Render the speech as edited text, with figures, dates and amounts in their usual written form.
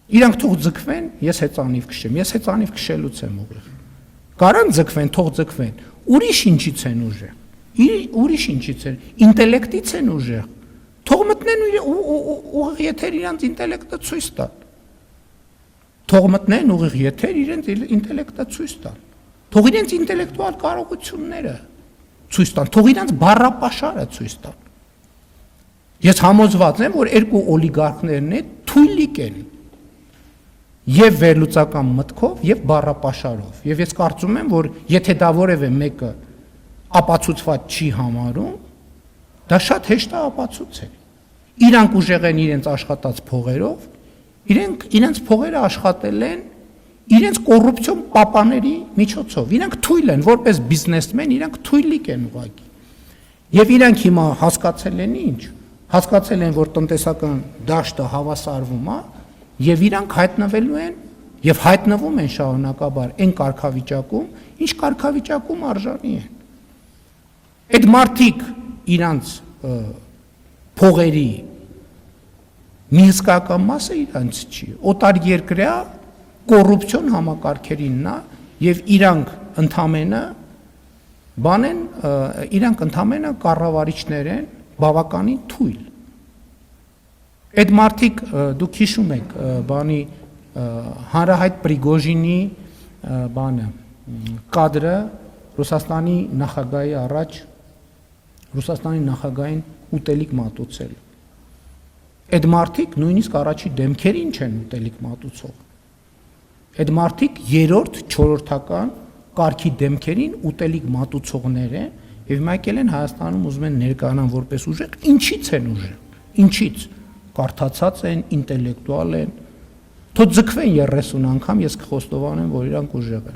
Իրանք թող ձգվեն, ես հեծանիվ քշեմ, ես հեծանիվ քշելուց եմ ուղիղ։ Կարան ձգվեն, թող ձգվեն։ Ուրիշ ինչից են ուժեղ։ Ուրիշ ինչից են, ինտելեկտից են ուժեղ։ Թող մտնեն ուղիղ եթեր իրանց ինտելեկտը ցույց տան։ Թող մտնեն ուղիղ եթեր իրենց ինտելեկտը ցույց տան։ Թող իրենց ինտելեկտուալ կարողությունները ցույց տան, թող իրենց բառապաշարը ցույց տան։ Ես համոզված եմ, որ երկու օլիգարխներն է թույլիկ են եւ վերլուծական մտքով եւ բառապաշարով։ Եվ ես կարծում եմ, որ եթե դա որևէ մեկը ապացուցված չի համարում, դա շատ հեշտ է ապացուցել։ Իրանք ուժեղ են իրենց աշխատած փողերով, իրենց փողերը աշխատել են իրենց կոռուպցիոն պապաների միջոցով։ Իրանք թույլ են, որպես բիզնեսմեն, իրանք թույլիկ են ուղղակի։ Եվ իրանք հիմա հասկացել են ինչ։ Հասկացել են, որ տնտեսական դաշտը հավասարվում է, եւ իրանք հայտնվելու են եւ հայտնվում են շարունակաբար այն կարգավիճակում, ինչ կարգավիճակում արժանի են։ Այդ մարդիկ իրանց փողերի մի հսկական մասը իրանց չի, օտար երկրյա կոռուպցիոն համակարգերինն է եւ իրանք ընդամենը կառավարիչներ են բավականին թույլ։ Այդ մարդիկ դուք հիշում եք բանի հանրահայտ Պրիգոժինի բանը կադրը Ռուսաստանի նախագահի առաջ Ռուսաստանի նախագահին ուտելիք մատուցել։ Այդ մարդիկ նույնիսկ առաջի դեմքերին չեն ուտելիք մատուցող։ Այդ մարդիկ երրորդ, չորրորդական կարգի դեմքերին ուտելիք մատուցողներ են եւ եկել են Հայաստանում ուզում են ներկայանան որպես ուժեղ, ինչից են ուժեղ։ Ինչից։ Կարդացած են, ինտելեկտուալ են, թող ձգվեն 30 անգամ, ես կխոստովանեմ, որ իրանք ուժեղ են։